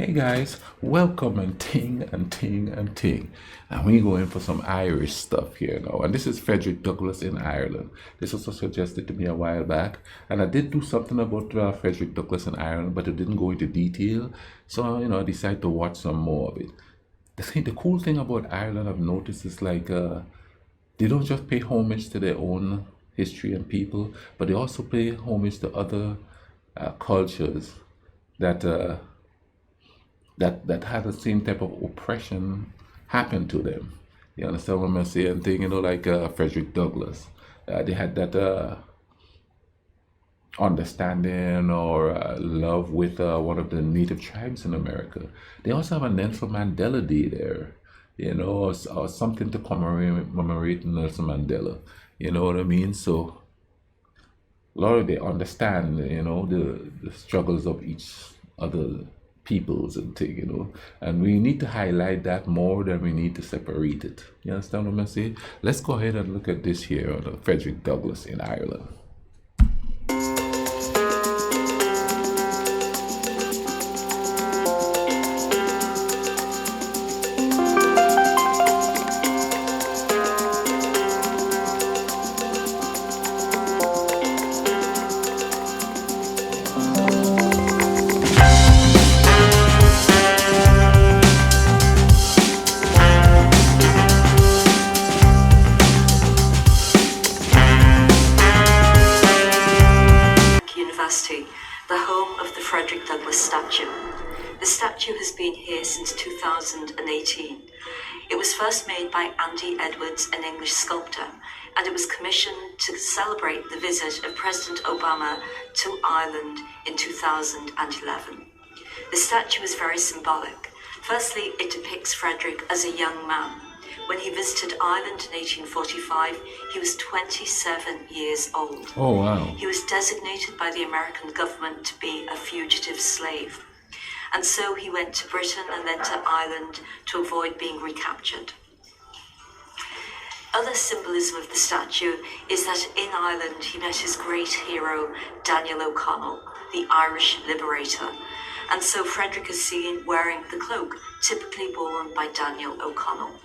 Hey guys, welcome and ting and ting and ting. And we go in for some Irish stuff here now. And this is Frederick Douglass in Ireland. This was suggested to me a while back. And I did do something about Frederick Douglass in Ireland, but it didn't go into detail. So, I decided to watch some more of it. The cool thing about Ireland I've noticed is they don't just pay homage to their own history and people, but they also pay homage to other cultures that that had the same type of oppression happen to them. You understand what I'm saying? Thing, like Frederick Douglass. They had that understanding or love with one of the native tribes in America. They also have a Nelson Mandela Day there, or something to commemorate Nelson Mandela. You know what I mean? So a lot of they understand, the struggles of each other peoples and thing, and we need to highlight that more than we need to separate it. You understand what I'm saying? Let's go ahead and look at this here on Frederick Douglass in Ireland. The home of the Frederick Douglass statue. The statue has been here since 2018. It was first made by Andy Edwards, an English sculptor, and it was commissioned to celebrate the visit of President Obama to Ireland in 2011. The statue is very symbolic. Firstly, it depicts Frederick as a young man. When he visited Ireland in 1845, he was 27 years old. Oh, wow. He was designated by the American government to be a fugitive slave. And so he went to Britain and then to Ireland to avoid being recaptured. Other symbolism of the statue is that in Ireland he met his great hero, Daniel O'Connell, the Irish liberator. And so Frederick is seen wearing the cloak typically worn by Daniel O'Connell.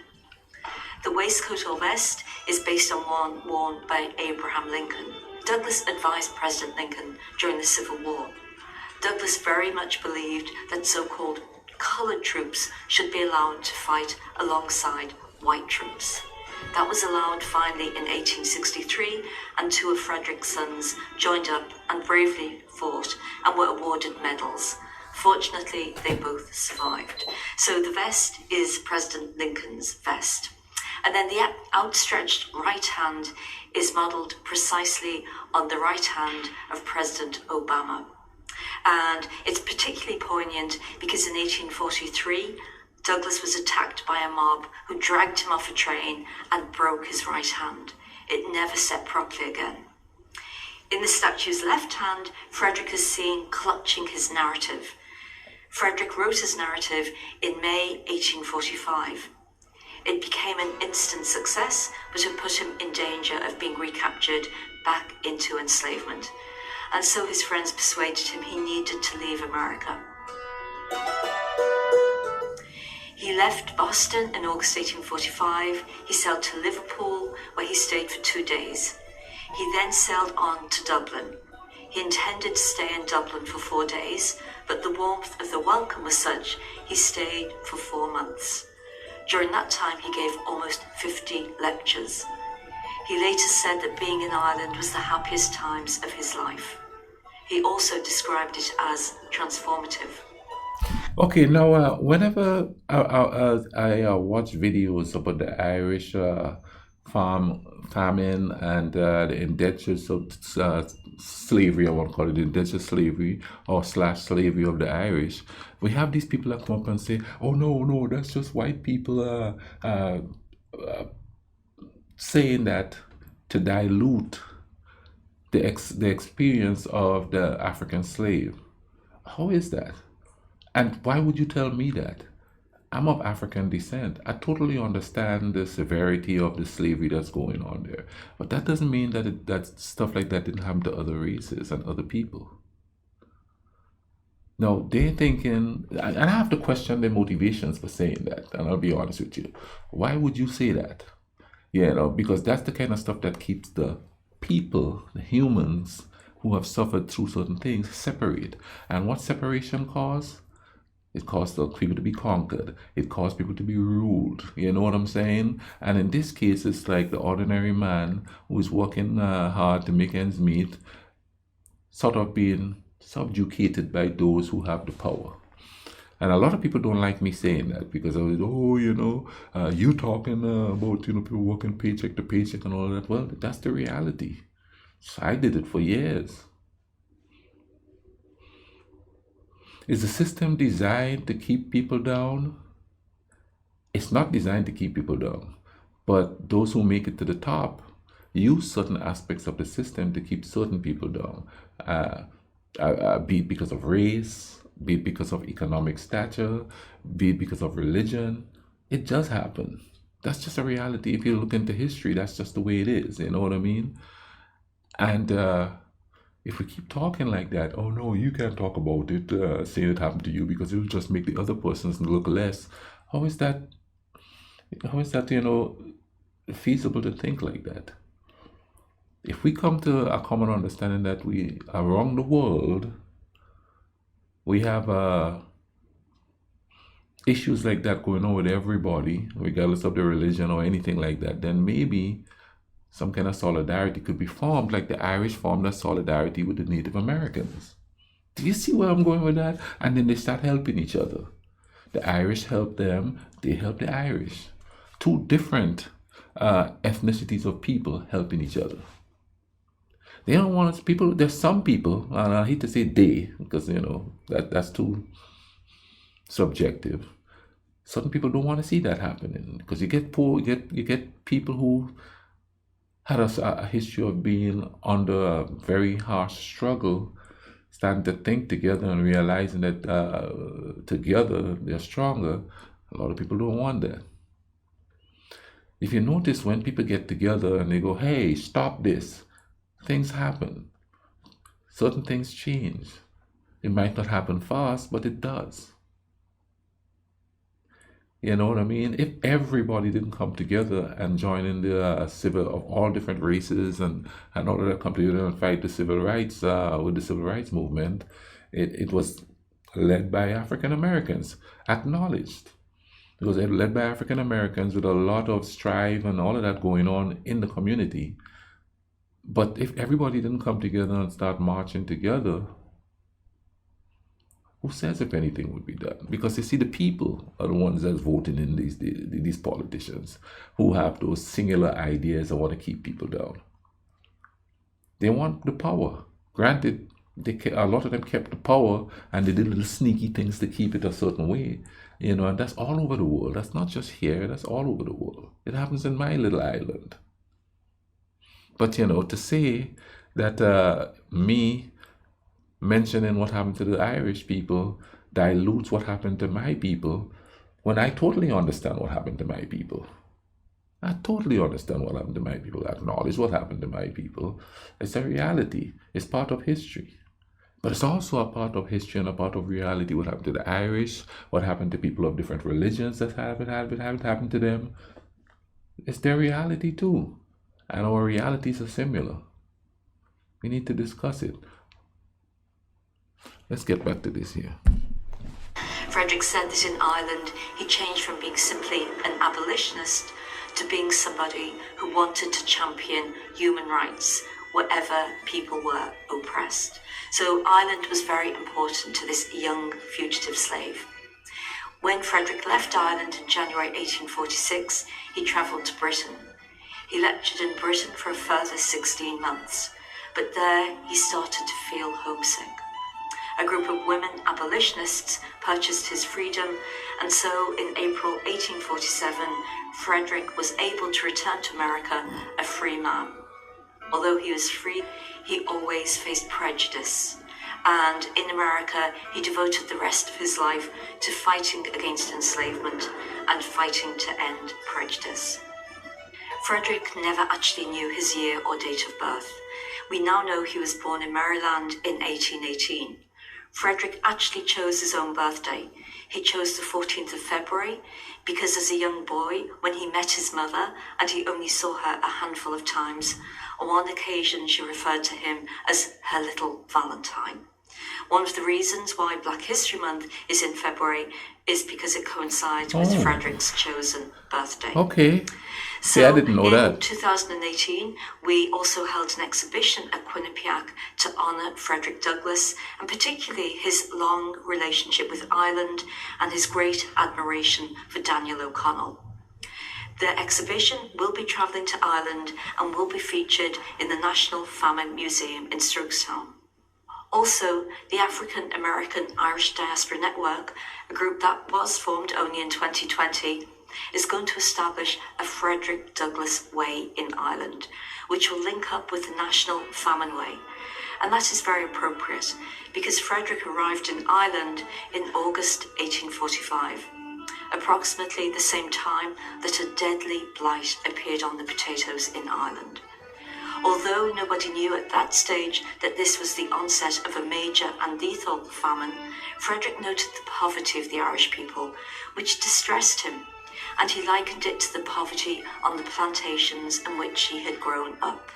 The waistcoat or vest is based on one worn by Abraham Lincoln. Douglass advised President Lincoln during the Civil War. Douglass very much believed that so-called colored troops should be allowed to fight alongside white troops. That was allowed finally in 1863, and two of Frederick's sons joined up and bravely fought and were awarded medals. Fortunately, they both survived. So the vest is President Lincoln's vest. And then the outstretched right hand is modeled precisely on the right hand of President Obama. And it's particularly poignant because in 1843, Douglass was attacked by a mob who dragged him off a train and broke his right hand. It never set properly again. In the statue's left hand, Frederick is seen clutching his narrative. Frederick wrote his narrative in May 1845. It became an instant success, but it put him in danger of being recaptured back into enslavement. And so his friends persuaded him he needed to leave America. He left Boston in August 1845. He sailed to Liverpool, where he stayed for 2 days. He then sailed on to Dublin. He intended to stay in Dublin for 4 days, but the warmth of the welcome was such he stayed for 4 months. During that time, he gave almost 50 lectures. He later said that being in Ireland was the happiest times of his life. He also described it as transformative. Okay, now whenever I watch videos about the Irish famine and the indentured slavery, I want to call it indentured slavery or slash slavery of the Irish, we have these people that come up and say, "Oh no, that's just white people saying that to dilute the experience of the African slave." How is that? And why would you tell me that? I'm of African descent. I totally understand the severity of the slavery that's going on there. But that doesn't mean that stuff like that didn't happen to other races and other people. No, they're thinking, and I have to question their motivations for saying that. And I'll be honest with you. Why would you say that? Because that's the kind of stuff that keeps the people, the humans who have suffered through certain things, separate. And what separation cause? It caused the people to be conquered. It caused people to be ruled. You know what I'm saying? And in this case, it's like the ordinary man who is working hard to make ends meet, sort of being subjugated by those who have the power. And a lot of people don't like me saying that because I was, you talking about, people working paycheck to paycheck and all that. Well, that's the reality. So I did it for years. Is the system designed to keep people down? It's not designed to keep people down. But those who make it to the top use certain aspects of the system to keep certain people down. Be it because of race, be it because of economic stature, be it because of religion. It does happen. That's just a reality. If you look into history, that's just the way it is. You know what I mean? And if we keep talking like that, oh no, you can't talk about it, saying it happened to you because it will just make the other persons look less. How is that? How is that? Feasible to think like that? If we come to a common understanding that we around the world we have issues like that going on with everybody, regardless of the religion or anything like that, then maybe some kind of solidarity could be formed, like the Irish formed a solidarity with the Native Americans. Do you see where I'm going with that? And then they start helping each other. The Irish help them, they help the Irish. Two different ethnicities of people helping each other. They don't want us people. There's some people, and I hate to say they, because that's too subjective. Certain people don't want to see that happening because you get poor, you get people who had a history of being under a very harsh struggle, starting to think together and realizing that together they're stronger. A lot of people don't want that. If you notice, when people get together and they go, hey, stop this, things happen. Certain things change. It might not happen fast, but it does. You know what I mean? If everybody didn't come together and join in the civil of all different races and all of that come together and fight the civil rights with the civil rights movement, it was led by African Americans, acknowledged. It was led by African Americans with a lot of strife and all of that going on in the community. But if everybody didn't come together and start marching together, who says if anything would be done? Because you see, the people are the ones that's voting in these politicians who have those singular ideas and want to keep people down. They want the power. Granted, a lot of them kept the power and they did little sneaky things to keep it a certain way. And that's all over the world. That's not just here, that's all over the world. It happens in my little island. But to say that me mentioning what happened to the Irish people dilutes what happened to my people, when I totally understand what happened to my people. I totally understand what happened to my people. I acknowledge what happened to my people. It's a reality. It's part of history. But it's also a part of history and a part of reality. What happened to the Irish, what happened to people of different religions that haven't happened to them. It's their reality too. And our realities are similar. We need to discuss it. Let's get back to this here. Frederick said that in Ireland he changed from being simply an abolitionist to being somebody who wanted to champion human rights wherever people were oppressed. So Ireland was very important to this young fugitive slave. When Frederick left Ireland in January 1846, he travelled to Britain. He lectured in Britain for a further 16 months, but there he started to feel homesick. A group of women abolitionists purchased his freedom, and so in April 1847, Frederick was able to return to America a free man. Although he was free, he always faced prejudice, and in America he devoted the rest of his life to fighting against enslavement and fighting to end prejudice. Frederick never actually knew his year or date of birth. We now know he was born in Maryland in 1818. Frederick actually chose his own birthday. He chose the 14th of February because as a young boy, when he met his mother and he only saw her a handful of times, on one occasion she referred to him as her little Valentine. One of the reasons why Black History Month is in February is because it coincides with Frederick's chosen birthday. Okay. So See, I didn't know in that. 2018, we also held an exhibition at Quinnipiac to honour Frederick Douglass, and particularly his long relationship with Ireland and his great admiration for Daniel O'Connell. The exhibition will be travelling to Ireland and will be featured in the National Famine Museum in Strokestown. Also, the African American Irish Diaspora Network, a group that was formed only in 2020, is going to establish a Frederick Douglass Way in Ireland, which will link up with the National Famine Way. And that is very appropriate because Frederick arrived in Ireland in August 1845, approximately the same time that a deadly blight appeared on the potatoes in Ireland. Although nobody knew at that stage that this was the onset of a major and lethal famine, Frederick noted the poverty of the Irish people, which distressed him, and he likened it to the poverty on the plantations in which he had grown up.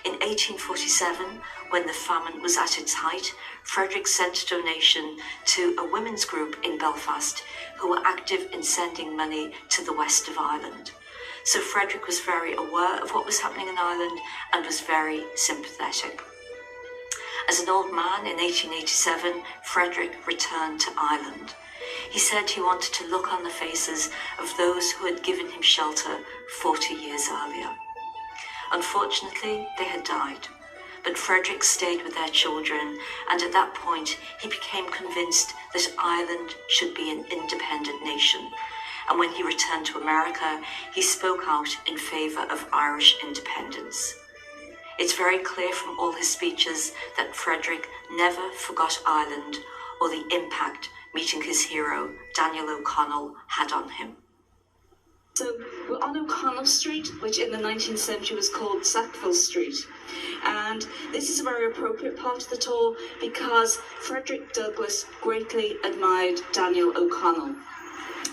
In 1847, when the famine was at its height, Frederick sent a donation to a women's group in Belfast who were active in sending money to the west of Ireland. So Frederick was very aware of what was happening in Ireland and was very sympathetic. As an old man in 1887, Frederick returned to Ireland. He said he wanted to look on the faces of those who had given him shelter 40 years earlier. Unfortunately, they had died, but Frederick stayed with their children, and at that point he became convinced that Ireland should be an independent nation. And when he returned to America, he spoke out in favour of Irish independence. It's very clear from all his speeches that Frederick never forgot Ireland or the impact meeting his hero, Daniel O'Connell, had on him. So we're on O'Connell Street, which in the 19th century was called Sackville Street. And this is a very appropriate part of the tour because Frederick Douglass greatly admired Daniel O'Connell.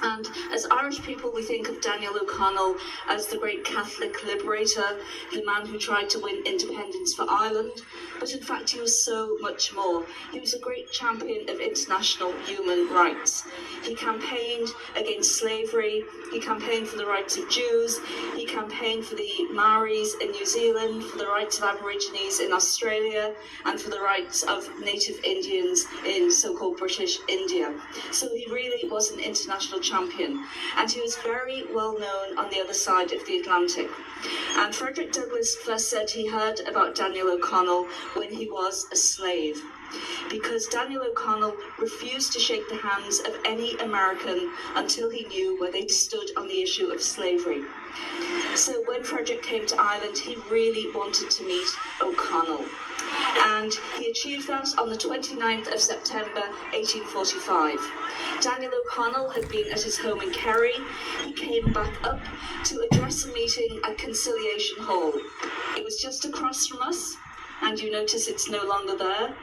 And as Irish people, we think of Daniel O'Connell as the great Catholic liberator, the man who tried to win independence for Ireland. But in fact, he was so much more. He was a great champion of international human rights. He campaigned against slavery. He campaigned for the rights of Jews. He campaigned for the Maoris in New Zealand, for the rights of Aborigines in Australia, and for the rights of native Indians in so-called British India. So he really was an international champion, and he was very well known on the other side of the Atlantic. And Frederick Douglass first said he heard about Daniel O'Connell when he was a slave, because Daniel O'Connell refused to shake the hands of any American until he knew where they stood on the issue of slavery. So when Frederick came to Ireland, he really wanted to meet O'Connell. And he achieved that on the 29th of September 1845. Daniel O'Connell had been at his home in Kerry. He came back up to address a meeting at Conciliation Hall. It was just across from us, and you notice it's no longer there.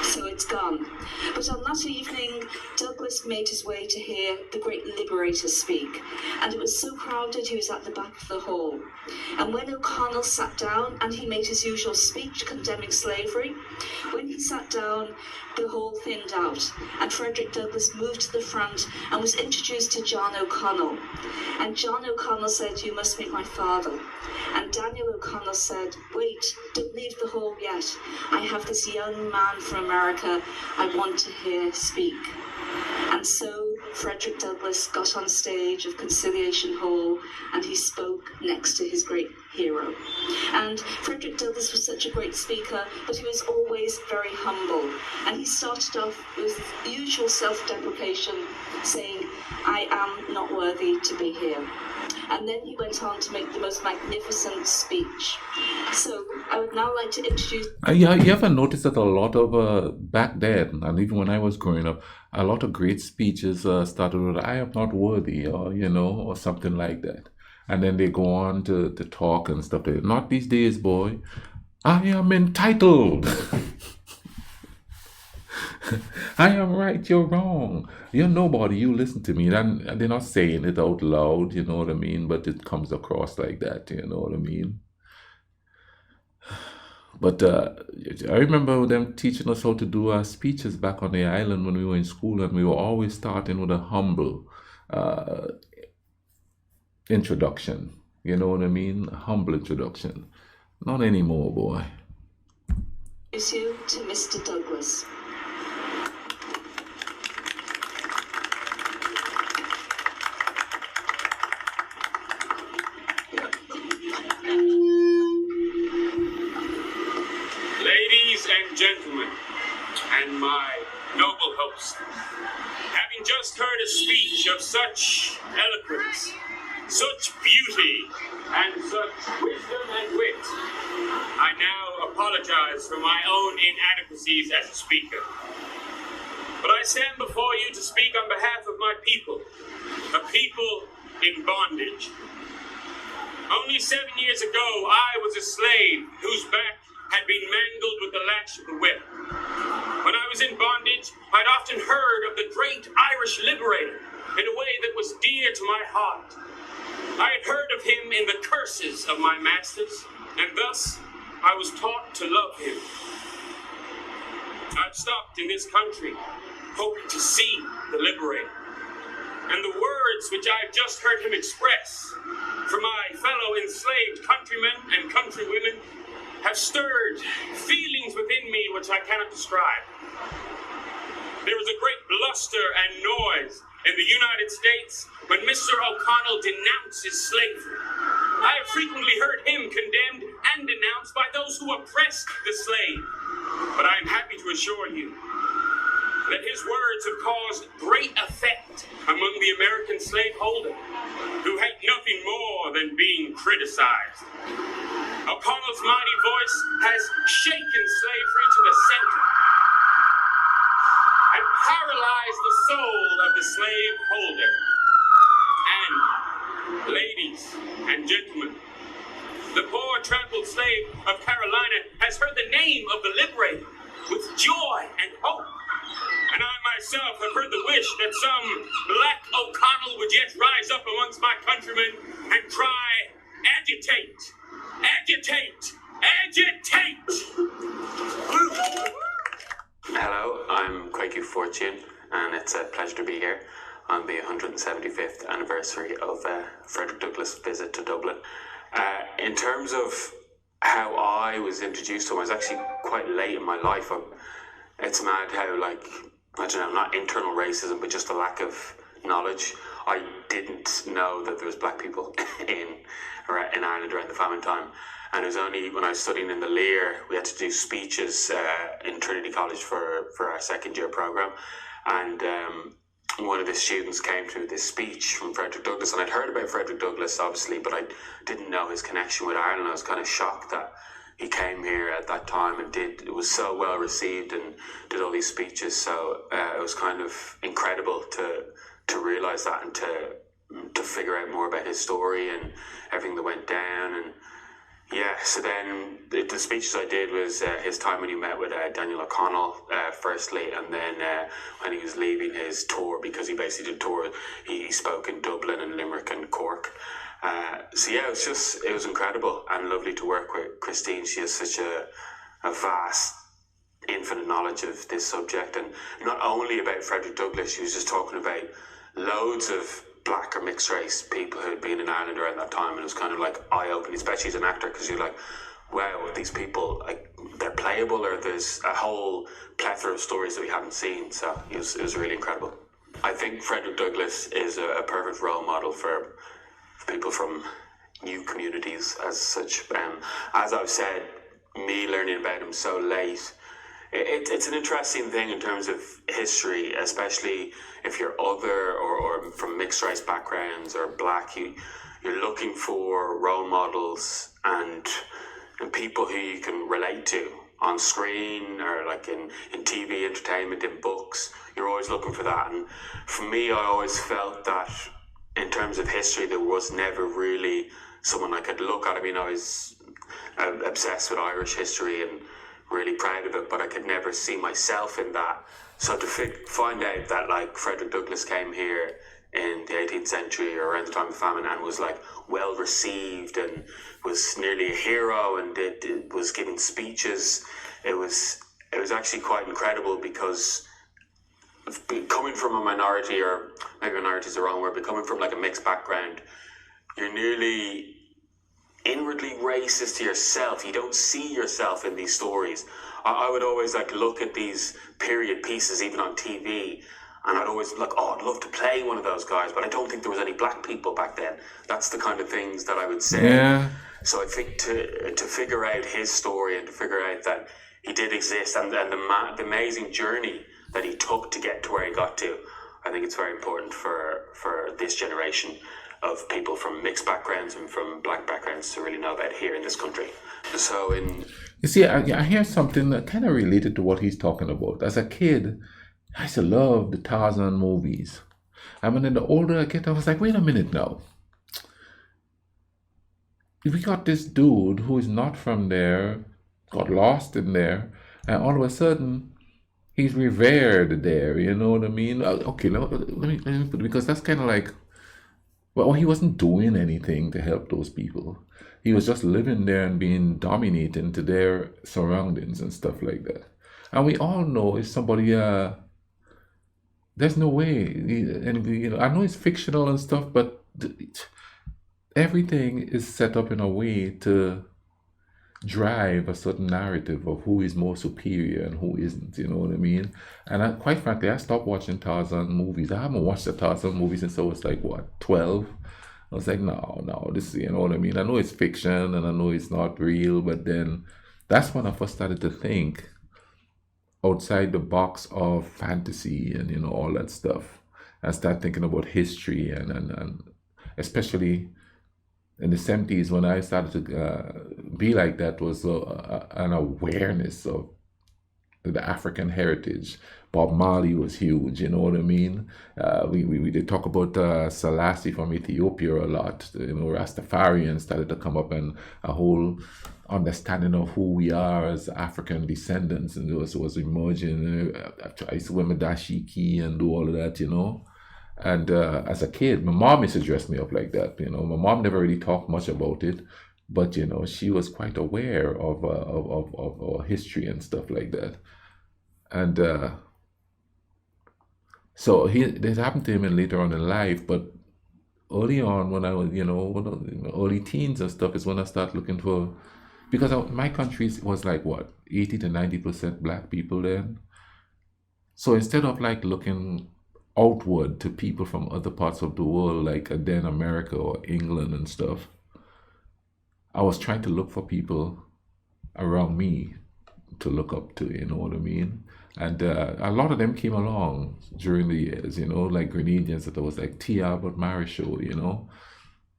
So it's gone. But on that evening, Douglass made his way to hear the great liberator speak, and it was so crowded he was at the back of the hall. And when O'Connell sat down and he made his usual speech condemning slavery, when he sat down, the hall thinned out, and Frederick Douglass moved to the front and was introduced to John O'Connell. And John O'Connell said, "You must meet my father." And Daniel O'Connell said, "Wait, don't leave the hall yet. I have this young man from America I want to hear speak." And so Frederick Douglass got on stage of Conciliation Hall and he spoke next to his great hero. And Frederick Douglass was such a great speaker, but he was always very humble. And he started off with the usual self-deprecation, saying, "I am not worthy to be here." And then he went on to make the most magnificent speech. So I would now like to introduce... Yeah, you ever noticed that a lot of, back then, and even when I was growing up, a lot of great speeches started with, "I am not worthy," or, or something like that. And then they go on to talk and stuff. Not these days, boy. "I am entitled." I am right, you're wrong. You're nobody, you listen to me. And they're not saying it out loud, you know what I mean? But it comes across like that, you know what I mean? But I remember them teaching us how to do our speeches back on the island when we were in school, and we were always starting with a humble uh, introduction. You know what I mean? A humble introduction. Not anymore, boy. Issue to Mr. Douglass. Ladies and gentlemen, and my noble host, having just heard a speech of such eloquence, such beauty, and such wisdom and wit, I now apologize for my own inadequacies as a speaker. But I stand before you to speak on behalf of my people, a people in bondage. Only 7 years ago, I was a slave whose back had been mangled with the lash of the whip. When I was in bondage, I'd often heard of the great Irish liberator in a way that was dear to my heart. I had heard of him in the curses of my masters, and thus I was taught to love him. I've stopped in this country, hoping to see the liberator. And the words which I've just heard him express for my fellow enslaved countrymen and countrywomen have stirred feelings within me which I cannot describe. There was a great bluster and noise in the United States when Mr. O'Connell denounced slavery. I have frequently heard him condemned and denounced by those who oppressed the slave. But I am happy to assure you that his words have caused great effect among the American slaveholder, who hate nothing more than being criticized. O'Connell's mighty voice has shaken slavery to the center and paralyzed the soul of the slaveholder. And, ladies and gentlemen, the poor trampled slave of Carolina has heard the name of the liberator with joy and hope. And I myself have heard the wish that some black O'Connell would yet rise up amongst my countrymen and cry, agitate, agitate, agitate! Hello, I'm Quakey Fortune, and it's a pleasure to be here on the 175th anniversary of Frederick Douglass' visit to Dublin. In terms of how I was introduced to him, I was actually quite late in my life. It's mad how, like, I don't know, not internal racism, but just a lack of knowledge. I didn't know that there was black people in Ireland around the famine time. And it was only when I was studying in the Lear, we had to do speeches in Trinity College for our second year programme. And one of the students came to this speech from Frederick Douglass. And I'd heard about Frederick Douglass, obviously, but I didn't know his connection with Ireland. I was kind of shocked that he came here at that time and it was so well received and did all these speeches. So it was kind of incredible to realise that and to figure out more about his story and everything that went down. And yeah, so then the speeches I did was his time when he met with Daniel O'Connell firstly, and then when he was leaving his tour, because he basically did tour, he spoke in Dublin and Limerick and Cork. So yeah, it was incredible and lovely to work with Christine. She has such a vast, infinite knowledge of this subject, and not only about Frederick Douglass, she was just talking about loads of black or mixed race people who had been in Ireland around that time, and it was kind of like eye-opening, especially as an actor, because you're like, wow, these people, like, they're playable, or there's a whole plethora of stories that we haven't seen. So it was really incredible. I think Frederick Douglass is a perfect role model for people from new communities as such. As I've said, me learning about him so late, it's an interesting thing in terms of history, especially if you're other or from mixed race backgrounds or black. You're looking for role models and people who you can relate to on screen or like in TV entertainment, in books. You're always looking for that. And for me, I always felt that in terms of history, there was never really someone I could look at. I mean, I was obsessed with Irish history and really proud of it, but I could never see myself in that So to find out that like Frederick Douglass came here in the 18th century or around the time of famine and was like well received and was nearly a hero and was giving speeches, it was actually quite incredible, because coming from a minority, or maybe minority is the wrong word, but coming from like a mixed background, you're nearly inwardly racist to yourself. You don't see yourself in these stories. I would always like look at these period pieces, even on TV, and I'd always like, oh, I'd love to play one of those guys, but I don't think there was any black people back then. That's the kind of things that I would say. Yeah. So I think to figure out his story and to figure out that he did exist and the amazing journey that he took to get to where he got to, I think it's very important for this generation of people from mixed backgrounds and from black backgrounds to really know about here in this country. So You see, I hear something that kind of related to what he's talking about. As a kid, I used to love the Tarzan movies. And then the older I get, I was like, wait a minute now. We got this dude who is not from there, got lost in there, and all of a sudden, he's revered there, you know what I mean? Okay, let me put it, because that's kind of like, well, he wasn't doing anything to help those people. He was just living there and being dominated into their surroundings and stuff like that. And we all know if somebody, there's no way, and you know, I know it's fictional and stuff, but everything is set up in a way to drive a certain narrative of who is more superior and who isn't, you know what I mean? And quite frankly, I stopped watching Tarzan movies. I haven't watched the Tarzan movies since I was like, what, 12? I was like, no, this, you know what I mean? I know it's fiction and I know it's not real, but then that's when I first started to think outside the box of fantasy and, you know, all that stuff. I started thinking about history and especially in the 70s, when I started to be like that, was an awareness of the African heritage. Bob Marley was huge, you know what I mean? We did talk about Selassie from Ethiopia a lot. You know, Rastafarians started to come up, and a whole understanding of who we are as African descendants, and it was emerging. I used to wear my dashiki and do all of that, you know? And as a kid, my mom used to dress me up like that. You know, my mom never really talked much about it, but you know, she was quite aware of history and stuff like that. And so this happened to him in later on in life. But early on, when I was, you know, early teens and stuff, is when I started looking for, because my country was like what, 80 to 90% black people then. So instead of like looking outward to people from other parts of the world, like then America or England and stuff, I was trying to look for people around me to look up to, you know what I mean? And a lot of them came along during the years, you know, like Grenadians, that was like T. Albert Marichal, you know.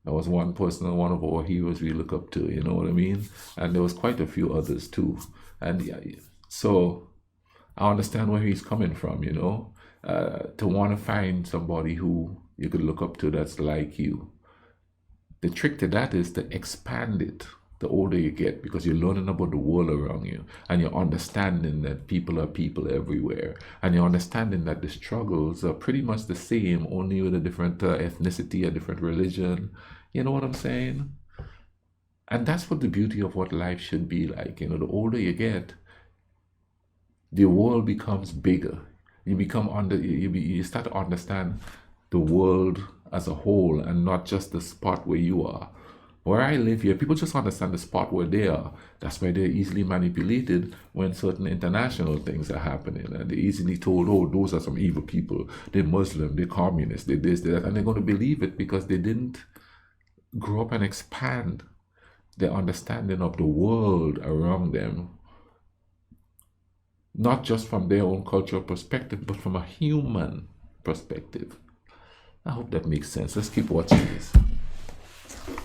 That was one person, one of our heroes we look up to, you know what I mean? And there was quite a few others too. And yeah, so I understand where he's coming from, you know. To want to find somebody who you could look up to that's like you. The trick to that is to expand it the older you get, because you're learning about the world around you, and you're understanding that people are people everywhere, and you're understanding that the struggles are pretty much the same, only with a different ethnicity, a different religion. You know what I'm saying? And that's what the beauty of what life should be like. You know, the older you get, the world becomes bigger. You become you start to understand the world as a whole, and not just the spot where you are. Where I live here, people just understand the spot where they are. That's why they're easily manipulated when certain international things are happening. And they're easily told, oh, those are some evil people. They're Muslim, they're communist, they're this, they're that. And they're going to believe it because they didn't grow up and expand their understanding of the world around them. Not just from their own cultural perspective, but from a human perspective. I hope that makes sense. Let's keep watching this.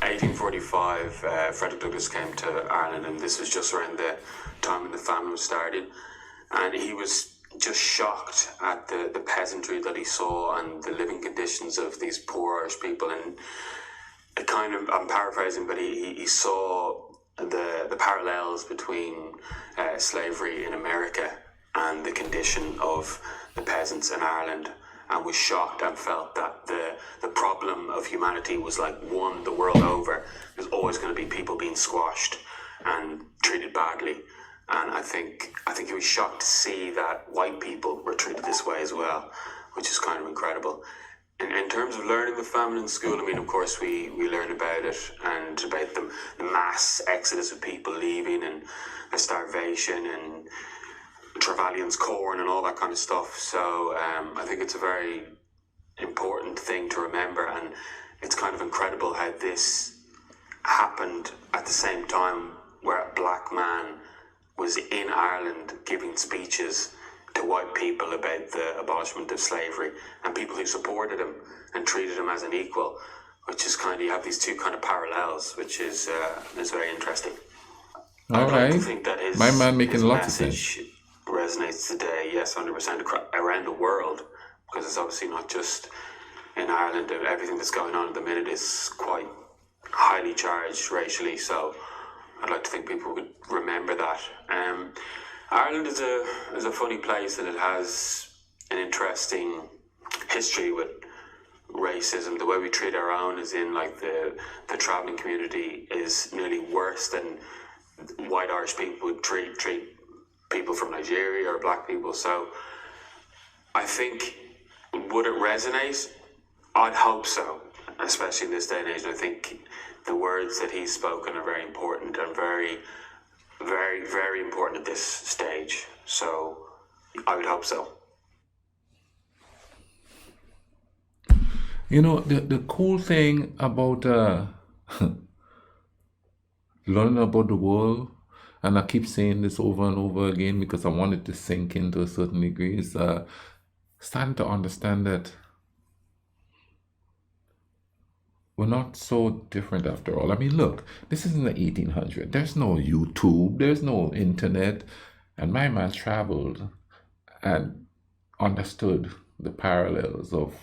1845, Frederick Douglass came to Ireland, and this was just around the time when the famine was started. And he was just shocked at the peasantry that he saw and the living conditions of these poor Irish people. And it kind of, I'm paraphrasing, but he saw the parallels between slavery in America and the condition of the peasants in Ireland, and was shocked and felt that the problem of humanity was like one the world over. There's always going to be people being squashed and treated badly. And I think he was shocked to see that white people were treated this way as well, which is kind of incredible. In terms of learning the famine in school, I mean, of course, we learn about it and about the mass exodus of people leaving and the starvation and Trevelyan's corn and all that kind of stuff. So I think it's a very important thing to remember, and it's kind of incredible how this happened at the same time where a black man was in Ireland giving speeches to white people about the abolishment of slavery, and people who supported him and treated him as an equal, which is kind of, you have these two kind of parallels, which is very interesting. All I'd right. like to think that My man making his lots of sense. message resonates today, yes, 100% around the world, because it's obviously not just in Ireland. Everything that's going on at the minute is quite highly charged racially, so I'd like to think people would remember that. Ireland is a funny place, and it has an interesting history with racism. The way we treat our own is in like the travelling community is nearly worse than white Irish people would treat people from Nigeria or black people. So I think, would it resonate? I'd hope so, especially in this day and age. And I think the words that he's spoken are very important and very, very, very important at this stage. So I would hope so. You know, the cool thing about learning about the world, and I keep saying this over and over again because I want it to sink into a certain degree, is starting to understand that we're not so different after all. I mean, look, this is in the 1800s. There's no YouTube, there's no internet, and my man traveled and understood the parallels of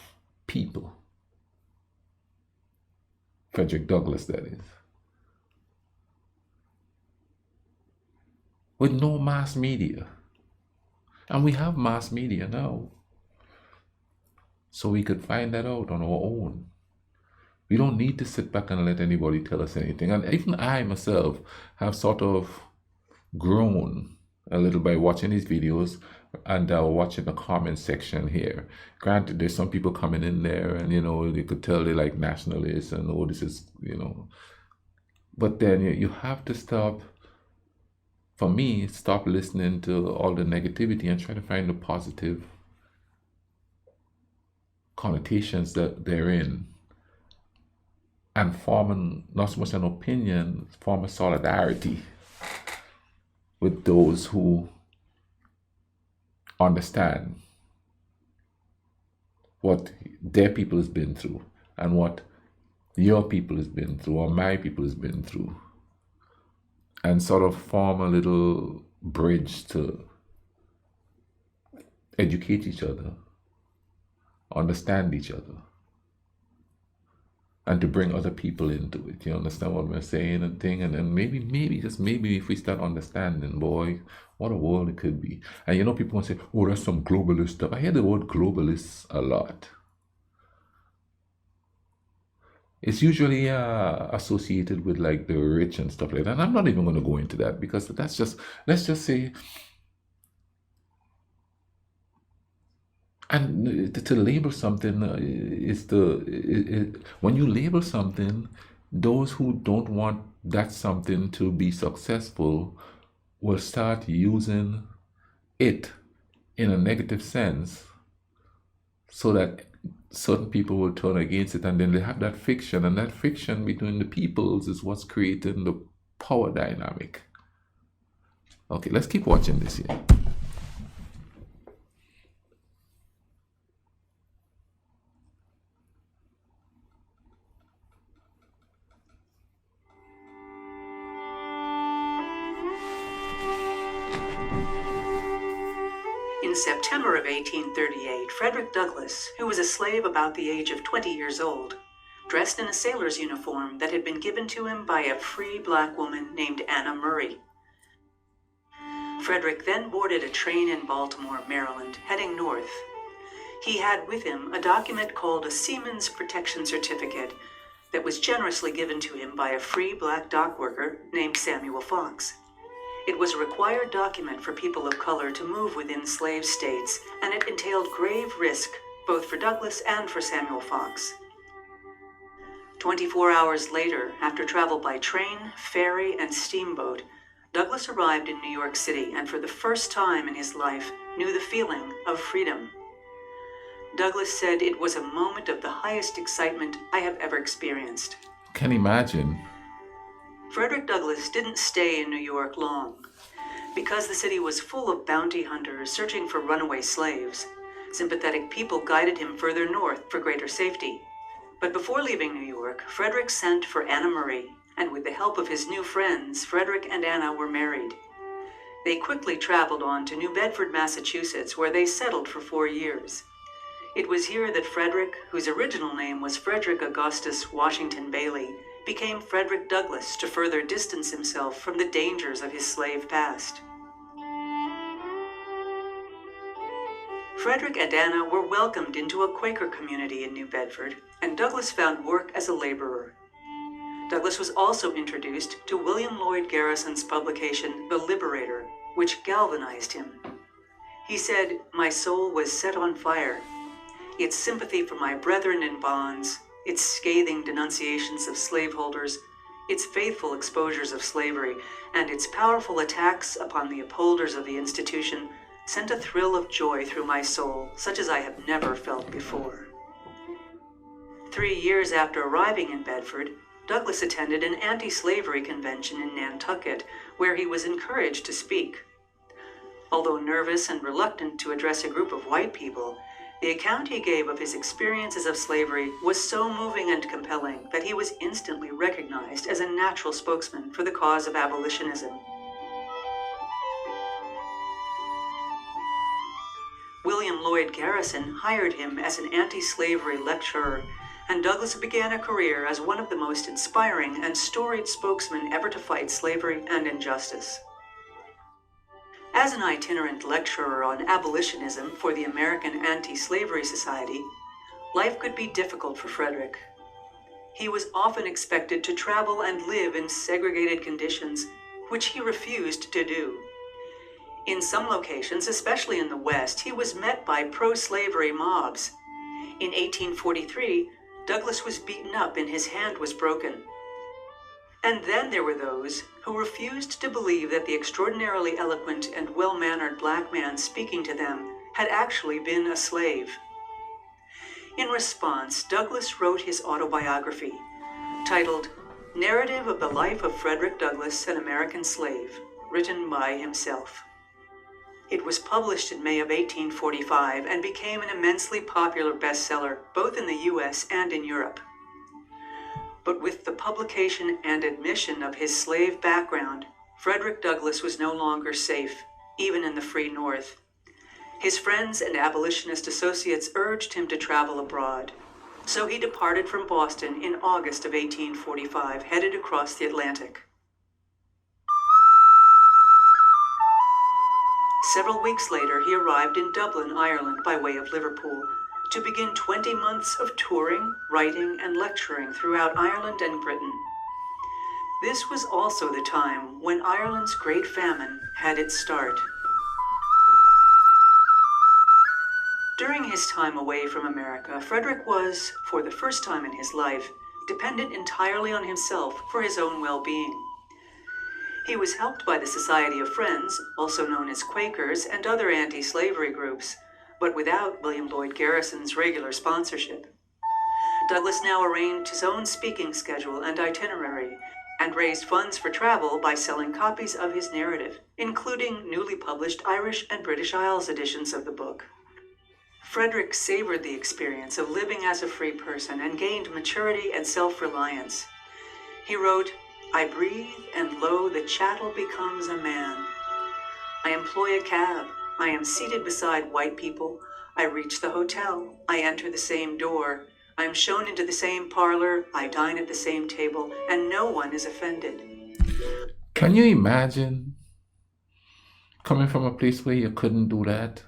people. Frederick Douglass, that is. With no mass media. And we have mass media now. So we could find that out on our own. We don't need to sit back and let anybody tell us anything. And even I myself have sort of grown a little by watching these videos and watching the comment section here. Granted, there's some people coming in there and, you know, you could tell they like nationalists and, oh, this is, you know. But then you have to stop, for me, stop listening to all the negativity and try to find the positive connotations that they're in. And forming not so much an opinion, form a solidarity with those who understand what their people has been through and what your people has been through or my people has been through, and sort of form a little bridge to educate each other, understand each other, and to bring other people into it. You understand what we're saying and thing? And then maybe, just maybe if we start understanding, boy, what a world it could be. And you know, people want to say, oh, that's some globalist stuff. I hear the word globalist a lot. It's usually associated with like the rich and stuff like that. And I'm not even going to go into that because that's just, let's just say, and to label something when you label something, those who don't want that something to be successful will start using it in a negative sense so that certain people will turn against it, and then they have that friction, and that friction between the peoples is what's creating the power dynamic. Okay, let's keep watching this here. In September of 1838, Frederick Douglass, who was a slave about the age of 20 years old, dressed in a sailor's uniform that had been given to him by a free black woman named Anna Murray. Frederick then boarded a train in Baltimore, Maryland, heading north. He had with him a document called a Seaman's Protection Certificate that was generously given to him by a free black dock worker named Samuel Fox. It was a required document for people of color to move within slave states, and it entailed grave risk both for Douglass and for Samuel Fox. 24 hours later, after travel by train, ferry, and steamboat, Douglass arrived in New York City and for the first time in his life knew the feeling of freedom. Douglass said it was a moment of the highest excitement I have ever experienced. Can imagine. Frederick Douglass didn't stay in New York long. Because the city was full of bounty hunters searching for runaway slaves, sympathetic people guided him further north for greater safety. But before leaving New York, Frederick sent for Anna Marie, and with the help of his new friends, Frederick and Anna were married. They quickly traveled on to New Bedford, Massachusetts, where they settled for 4 years. It was here that Frederick, whose original name was Frederick Augustus Washington Bailey, became Frederick Douglass to further distance himself from the dangers of his slave past. Frederick and Anna were welcomed into a Quaker community in New Bedford, and Douglass found work as a laborer. Douglass was also introduced to William Lloyd Garrison's publication, The Liberator, which galvanized him. He said, "My soul was set on fire. Its sympathy for my brethren in bonds, its scathing denunciations of slaveholders, its faithful exposures of slavery, and its powerful attacks upon the upholders of the institution sent a thrill of joy through my soul, such as I have never felt before." 3 years after arriving in Bedford, Douglass attended an anti-slavery convention in Nantucket, where he was encouraged to speak. Although nervous and reluctant to address a group of white people, the account he gave of his experiences of slavery was so moving and compelling that he was instantly recognized as a natural spokesman for the cause of abolitionism. William Lloyd Garrison hired him as an anti-slavery lecturer, and Douglass began a career as one of the most inspiring and storied spokesmen ever to fight slavery and injustice. As an itinerant lecturer on abolitionism for the American Anti-Slavery Society, life could be difficult for Frederick. He was often expected to travel and live in segregated conditions, which he refused to do. In some locations, especially in the West, he was met by pro-slavery mobs. In 1843, Douglass was beaten up and his hand was broken. And then there were those who refused to believe that the extraordinarily eloquent and well-mannered black man speaking to them had actually been a slave. In response, Douglass wrote his autobiography, titled Narrative of the Life of Frederick Douglass, an American Slave, written by himself. It was published in May of 1845 and became an immensely popular bestseller both in the U.S. and in Europe. But with the publication and admission of his slave background, Frederick Douglass was no longer safe, even in the free North. His friends and abolitionist associates urged him to travel abroad. So he departed from Boston in August of 1845, headed across the Atlantic. Several weeks later, he arrived in Dublin, Ireland, by way of Liverpool, to begin 20 months of touring, writing, and lecturing throughout Ireland and Britain. This was also the time when Ireland's Great Famine had its start. During his time away from America, Frederick was, for the first time in his life, dependent entirely on himself for his own well-being. He was helped by the Society of Friends, also known as Quakers, and other anti-slavery groups, but without William Lloyd Garrison's regular sponsorship. Douglass now arranged his own speaking schedule and itinerary, and raised funds for travel by selling copies of his narrative, including newly published Irish and British Isles editions of the book. Frederick savored the experience of living as a free person and gained maturity and self-reliance. He wrote, "I breathe, and lo, the chattel becomes a man. I employ a cab. I am seated beside white people. I reach the hotel. I enter the same door. I am shown into the same parlor. I dine at the same table, and no one is offended." Can you imagine? coming from a place where you couldn't do that,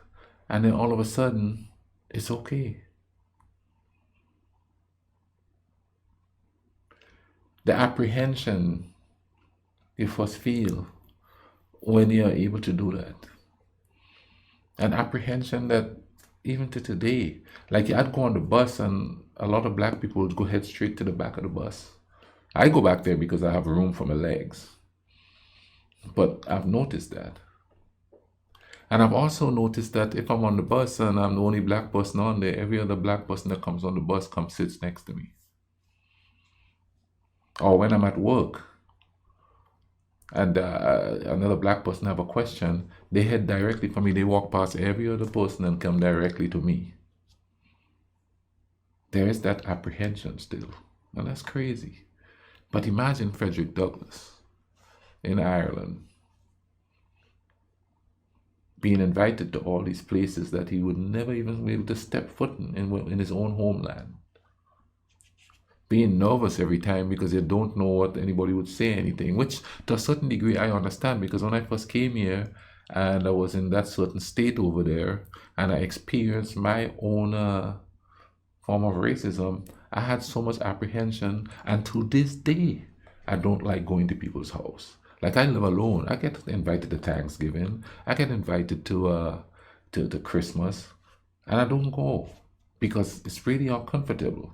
and then all of a sudden, it's okay. The apprehension you first feel when you're able to do that. An apprehension that even to today, like I'd go on the bus and a lot of black people would go head straight to the back of the bus. I go back there because I have room for my legs. But I've noticed that. And I've also noticed that if I'm on the bus and I'm the only black person on there, every other black person that comes on the bus comes sits next to me. Or when I'm at work and another black person have a question, they head directly for me. They walk past every other person and come directly to me. There is that apprehension still. And that's crazy. But imagine Frederick Douglass in Ireland being invited to all these places that he would never even be able to step foot in his own homeland. Being nervous every time because you don't know what anybody would say anything, which to a certain degree I understand, because when I first came here and I was in that certain state over there and I experienced my own form of racism, I had so much apprehension, and to this day I don't like going to people's house. Like, I live alone. I get invited to Thanksgiving. I get invited to Christmas, and I don't go because it's really uncomfortable.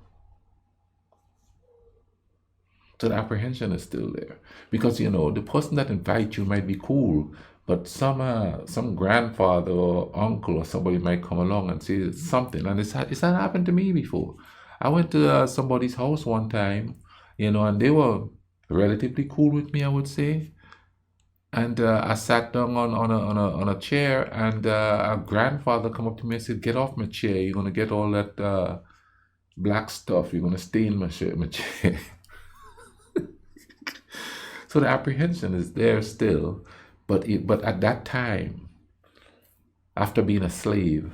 So the apprehension is still there because, you know, the person that invites you might be cool, but some grandfather or uncle or somebody might come along and say something, and it's happened to me before. I went to somebody's house one time, you know, and they were relatively cool with me, I would say. And I sat down on a chair, and a grandfather come up to me and said, "Get off my chair. You're gonna get all that black stuff. You're gonna stain my chair." So the apprehension is there still, but at that time, after being a slave,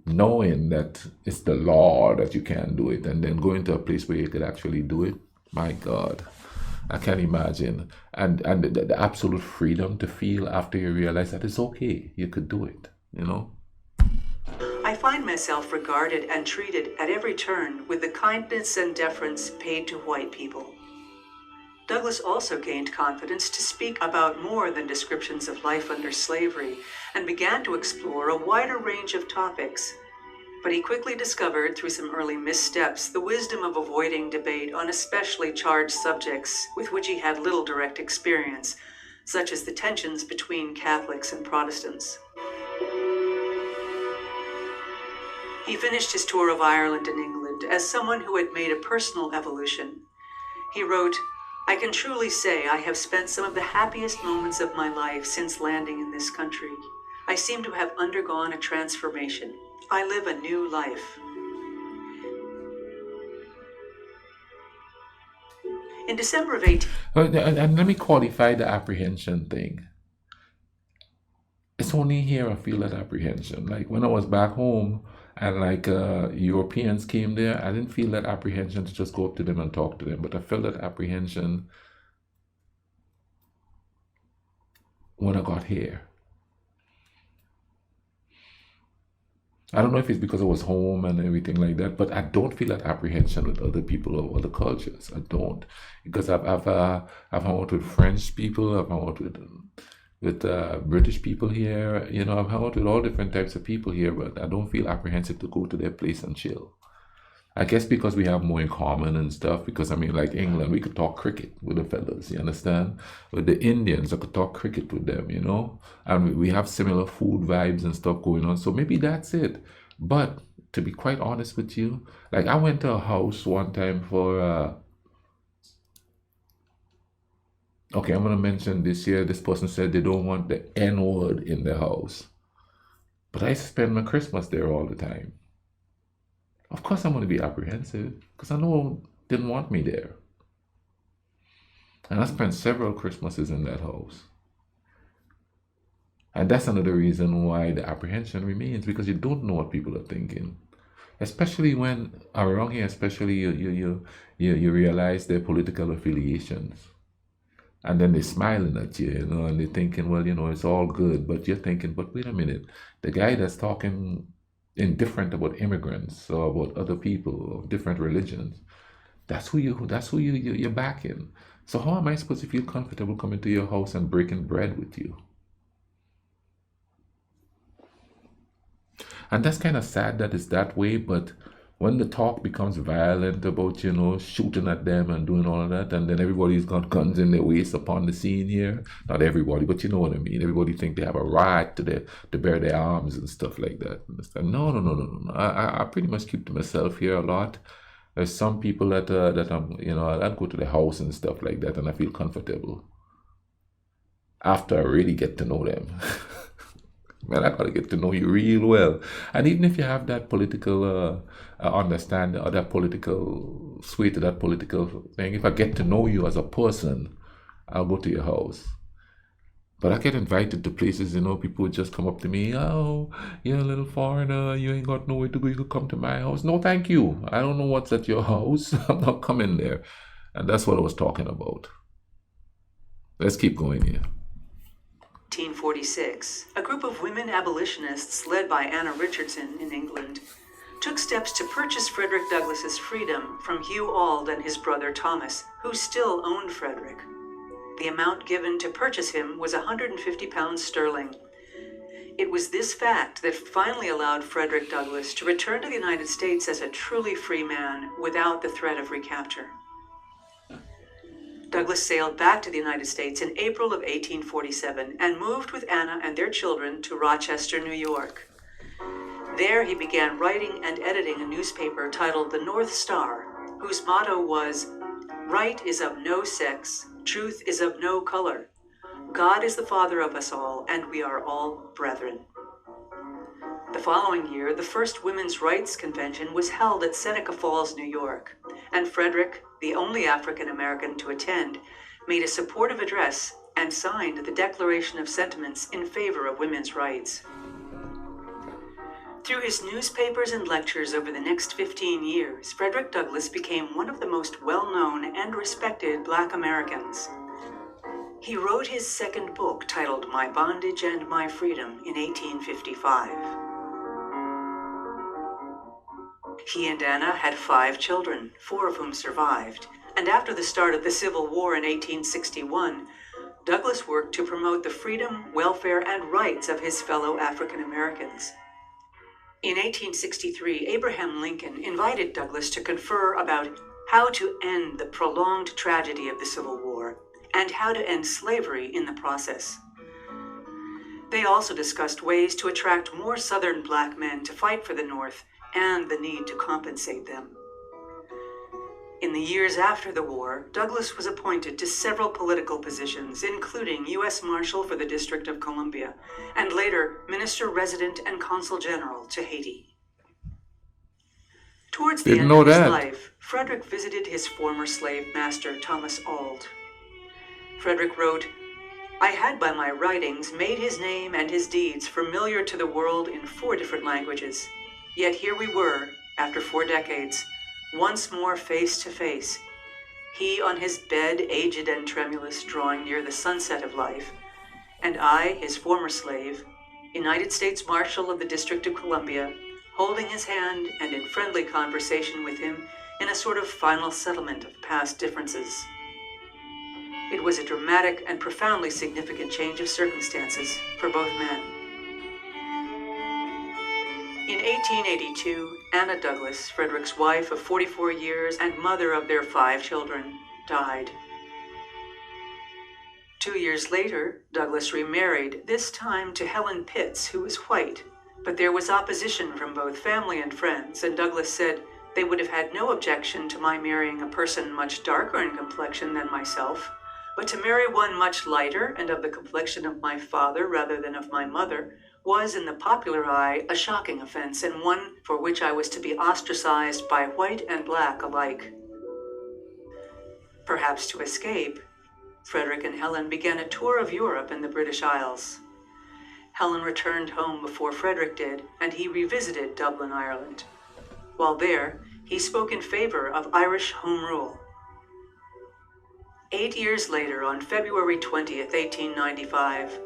knowing that it's the law that you can't do it, and then going to a place where you could actually do it, my God, I can't imagine. And the absolute freedom to feel after you realize that it's okay, you could do it, you know? I find myself regarded and treated at every turn with the kindness and deference paid to white people. Douglass also gained confidence to speak about more than descriptions of life under slavery and began to explore a wider range of topics. But he quickly discovered, through some early missteps, the wisdom of avoiding debate on especially charged subjects with which he had little direct experience, such as the tensions between Catholics and Protestants. He finished his tour of Ireland and England as someone who had made a personal evolution. He wrote, "I can truly say I have spent some of the happiest moments of my life since landing in this country. I seem to have undergone a transformation. I live a new life." In December of 18... And let me qualify the apprehension thing. It's only here I feel that apprehension. Like when I was back home and like Europeans came there, I didn't feel that apprehension to just go up to them and talk to them, but I felt that apprehension when I got here. I don't know if it's because I was home and everything like that, but I don't feel that apprehension with other people of other cultures. I don't, because I've hung out with French people, I've hung out with British people here. You know, I've hung out with all different types of people here, but I don't feel apprehensive to go to their place and chill. I guess because we have more in common and stuff, because I mean, like England, we could talk cricket with the fellas, you understand? With the Indians, I could talk cricket with them, you know? And we have similar food vibes and stuff going on, so maybe that's it. But to be quite honest with you, like I went to a house one time for, okay, I'm going to mention this here, this person said they don't want the N-word in their house. But I spend my Christmas there all the time. Of course I'm going to be apprehensive because I know they didn't want me there. And I spent several Christmases in that house. And that's another reason why the apprehension remains, because you don't know what people are thinking. Especially when around here, especially you realize their political affiliations. And then they're smiling at you, and they're thinking, well, it's all good. But you're thinking, but wait a minute, the guy that's talking indifferent about immigrants or about other people of different religions, you're backing. So how am I supposed to feel comfortable coming to your house and breaking bread with you? And that's kind of sad that it's that way, but when the talk becomes violent about, shooting at them and doing all of that, and then everybody's got guns in their waist upon the scene here. Not everybody, but you know what I mean. Everybody think they have a right to bear their arms and stuff like that. No, no, no, no, no. I pretty much keep to myself here a lot. There's some people that I'm, I'd go to the house and stuff like that, and I feel comfortable after I really get to know them. Man, I gotta get to know you real well. And even if you have that political understanding or that political sway to that political thing, if I get to know you as a person, I'll go to your house. But I get invited to places, people would just come up to me, oh, you're a little foreigner, you ain't got nowhere to go, you could come to my house. No, thank you. I don't know what's at your house. I'm not coming there. And that's what I was talking about. Let's keep going here. 1846, a group of women abolitionists led by Anna Richardson in England took steps to purchase Frederick Douglass's freedom from Hugh Auld and his brother Thomas, who still owned Frederick. The amount given to purchase him was £150. It was this fact that finally allowed Frederick Douglass to return to the United States as a truly free man without the threat of recapture. Douglass sailed back to the United States in April of 1847 and moved with Anna and their children to Rochester, New York. There he began writing and editing a newspaper titled The North Star, whose motto was, "Right is of no sex, truth is of no color. God is the Father of us all, and we are all brethren." The following year, the first Women's Rights Convention was held at Seneca Falls, New York, and Frederick, the only African American to attend, made a supportive address and signed the Declaration of Sentiments in favor of women's rights. Through his newspapers and lectures over the next 15 years, Frederick Douglass became one of the most well-known and respected Black Americans. He wrote his second book titled My Bondage and My Freedom in 1855. He and Anna had 5 children, 4 of whom survived, and after the start of the Civil War in 1861, Douglass worked to promote the freedom, welfare, and rights of his fellow African Americans. In 1863, Abraham Lincoln invited Douglass to confer about how to end the prolonged tragedy of the Civil War and how to end slavery in the process. They also discussed ways to attract more Southern Black men to fight for the North and the need to compensate them. In the years after the war, Douglass was appointed to several political positions, including U.S. Marshal for the District of Columbia, and later Minister Resident and Consul General to Haiti. Towards the end of his life, Frederick visited his former slave master, Thomas Auld. Frederick wrote, "I had by my writings made his name and his deeds familiar to the world in 4 different languages. Yet here we were, after 4 decades, once more face to face, he on his bed, aged and tremulous, drawing near the sunset of life, and I, his former slave, United States Marshal of the District of Columbia, holding his hand and in friendly conversation with him in a sort of final settlement of past differences." It was a dramatic and profoundly significant change of circumstances for both men. In 1882, Anna Douglass, Frederick's wife of 44 years and mother of their 5 children, died. 2 years later, Douglass remarried, this time to Helen Pitts, who was white, but there was opposition from both family and friends, and Douglass said they would have had no objection to my marrying a person much darker in complexion than myself, but to marry one much lighter and of the complexion of my father rather than of my mother was, in the popular eye, a shocking offense, and one for which I was to be ostracized by white and black alike. Perhaps to escape, Frederick and Helen began a tour of Europe and the British Isles. Helen returned home before Frederick did, and he revisited Dublin, Ireland. While there, he spoke in favor of Irish Home Rule. 8 years later, on February 20th, 1895,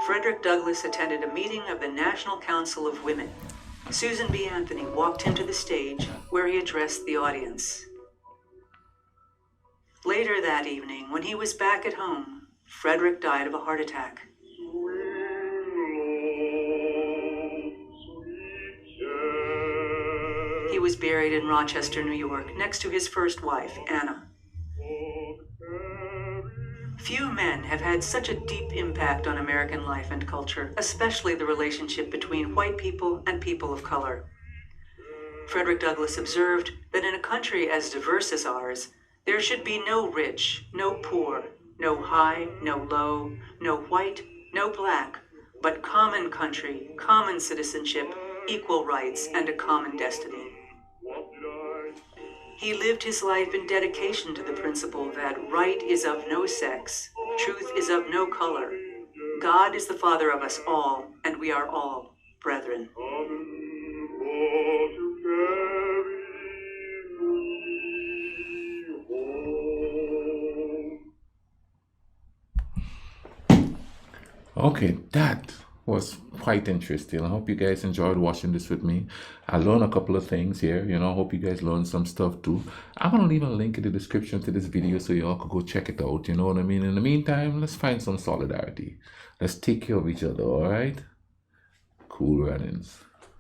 Frederick Douglass attended a meeting of the National Council of Women. Susan B. Anthony walked him to the stage, where he addressed the audience. Later that evening, when he was back at home, Frederick died of a heart attack. He was buried in Rochester, New York, next to his first wife, Anna. Few men have had such a deep impact on American life and culture, especially the relationship between white people and people of color. Frederick Douglass observed that in a country as diverse as ours, there should be no rich, no poor, no high, no low, no white, no black, but common country, common citizenship, equal rights, and a common destiny. He lived his life in dedication to the principle that right is of no sex, truth is of no color. God is the Father of us all, and we are all brethren. Okay, that was quite interesting. I hope you guys enjoyed watching this with me. I learned a couple of things here. I hope you guys learned some stuff too. I'm gonna leave a link in the description to this video so y'all could go check it out. You know what I mean? In the meantime, let's find some solidarity. Let's take care of each other, all right? Cool runnings.